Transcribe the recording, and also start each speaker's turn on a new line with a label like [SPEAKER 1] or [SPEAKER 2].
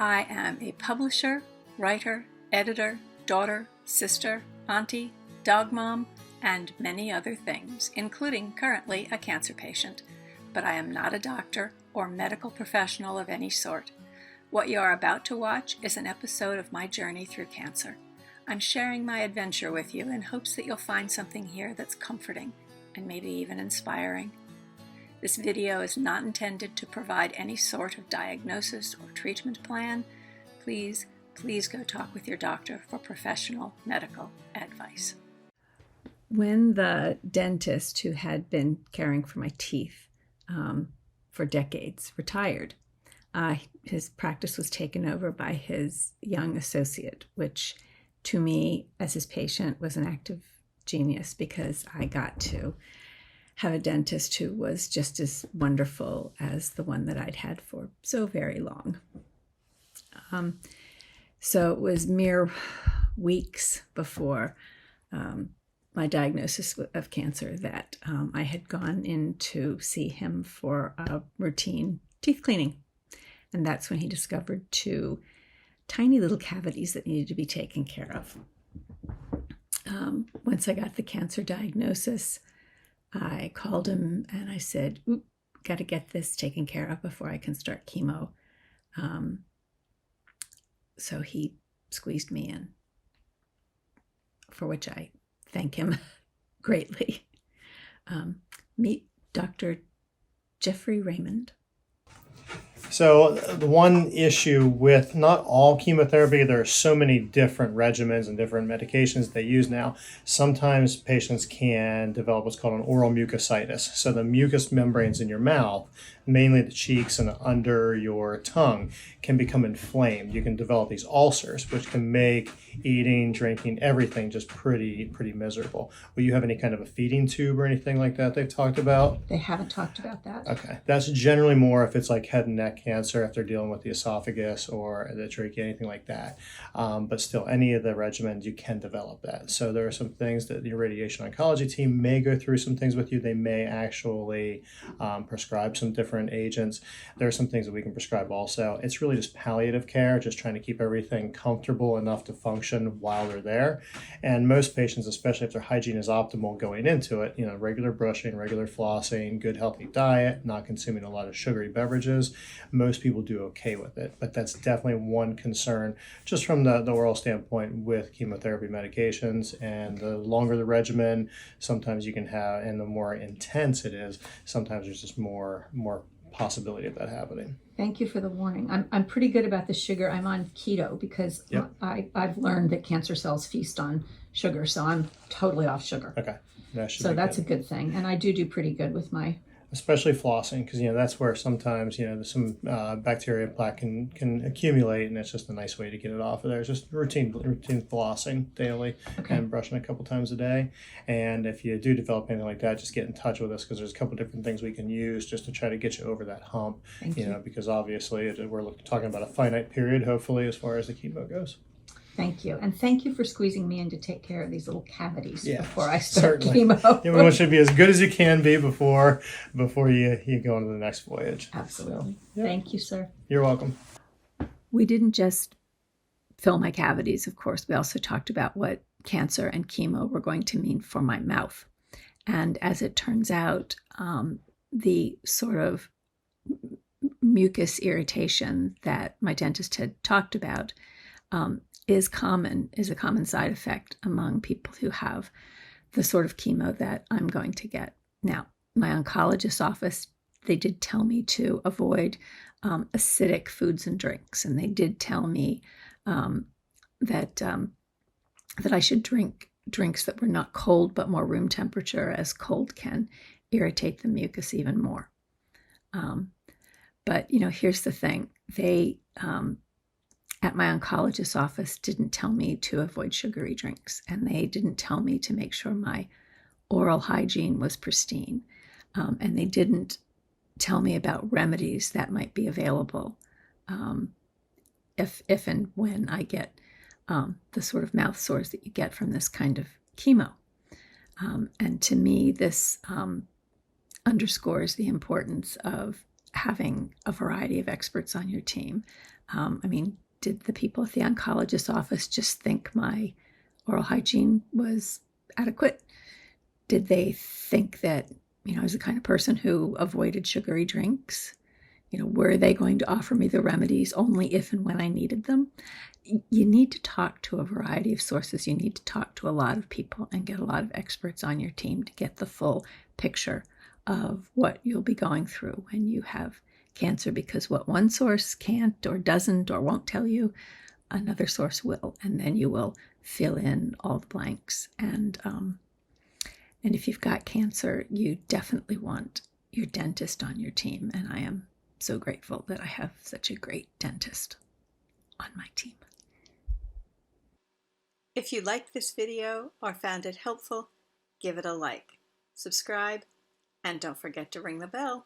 [SPEAKER 1] I am a publisher, writer, editor, daughter, sister, auntie, dog mom, and many other things, including currently a cancer patient. But I am not a doctor or medical professional of any sort. What you are about to watch is an episode of my journey through cancer. I'm sharing my adventure with you in hopes that you'll find something here that's comforting and maybe even inspiring. This video is not intended to provide any sort of diagnosis or treatment plan. Please go talk with your doctor for professional medical advice. When the dentist who had been caring for my teeth for decades retired, his practice was taken over by his young associate, which to me as his patient was an act of genius because I got to have a dentist who was just as wonderful as the one that I'd had for so very long. So it was mere weeks before my diagnosis of cancer that I had gone in to see him for a routine teeth cleaning. And that's when he discovered 2 tiny little cavities that needed to be taken care of. Once I got the cancer diagnosis, I called him and I said, got to get this taken care of before I can start chemo. So he squeezed me in, for which I thank him greatly. Meet Dr. Jeffrey Raymond.
[SPEAKER 2] So the one issue with not all chemotherapy, there are so many different regimens and different medications they use now. Sometimes patients can develop what's called an oral mucositis. So the mucous membranes in your mouth, mainly the cheeks and under your tongue, can become inflamed. You can develop these ulcers, which can make eating, drinking, everything just pretty miserable. Will you have any kind of a feeding tube or anything like that they've talked about?
[SPEAKER 1] They haven't talked about that.
[SPEAKER 2] Okay. That's generally more if it's like head and neck cancer, if they're dealing with the esophagus or the trachea, anything like that. But still, any of the regimens, you can develop that. So there are some things that the radiation oncology team may go through some things with you. They may actually prescribe some different agents. There are some things that we can prescribe also. It's really just palliative care, just trying to keep everything comfortable enough to function while they're there. And most patients, especially if their hygiene is optimal going into it, regular brushing, regular flossing, good healthy diet, not consuming a lot of sugary beverages, most people do okay with it. But that's definitely one concern just from the oral standpoint with chemotherapy medications. And the longer the regimen, sometimes you can have, and the more intense it is, sometimes there's just more possibility of that happening.
[SPEAKER 1] Thank you for the warning. I'm pretty good about the sugar. I'm on keto because I've learned that cancer cells feast on sugar, so I'm totally off sugar.
[SPEAKER 2] Okay.
[SPEAKER 1] So that's a good thing. And I do pretty good with my...
[SPEAKER 2] Especially flossing, because that's where sometimes there's some bacteria plaque can accumulate, and it's just a nice way to get it off of there. It's just routine flossing daily and brushing a couple times a day. And if you do develop anything like that, just get in touch with us because there's a couple different things we can use just to try to get you over that hump.
[SPEAKER 1] Thank you.
[SPEAKER 2] Because obviously we're talking about a finite period, hopefully, as far as the chemo goes.
[SPEAKER 1] Thank you. And thank you for squeezing me in to take care of these little cavities before I start
[SPEAKER 2] certainly.
[SPEAKER 1] chemo.
[SPEAKER 2] Everyone should be as good as you can be before you go into the next voyage.
[SPEAKER 1] Absolutely.
[SPEAKER 2] So,
[SPEAKER 1] Thank you, sir.
[SPEAKER 2] You're welcome.
[SPEAKER 1] We didn't just fill my cavities, of course. We also talked about what cancer and chemo were going to mean for my mouth. And as it turns out, the sort of mucus irritation that my dentist had talked about is a common side effect among people who have the sort of chemo that I'm going to get. Now, my oncologist's office, they did tell me to avoid acidic foods and drinks, and they did tell me that I should drink drinks that were not cold but more room temperature, as cold can irritate the mucus even more. But here's the thing: they at my oncologist's office didn't tell me to avoid sugary drinks, and they didn't tell me to make sure my oral hygiene was pristine, and they didn't tell me about remedies that might be available if and when I get the sort of mouth sores that you get from this kind of chemo. And to me, this underscores the importance of having a variety of experts on your team. I mean, did the people at the oncologist's office just think my oral hygiene was adequate? Did they think that, I was the kind of person who avoided sugary drinks? Were they going to offer me the remedies only if and when I needed them? You need to talk to a variety of sources. You need to talk to a lot of people and get a lot of experts on your team to get the full picture of what you'll be going through when you have cancer, because what one source can't or doesn't or won't tell you, another source will, and then you will fill in all the blanks. And if you've got cancer, you definitely want your dentist on your team, and I am so grateful that I have such a great dentist on my team. If you liked this video or found it helpful, give it a like, subscribe, and don't forget to ring the bell.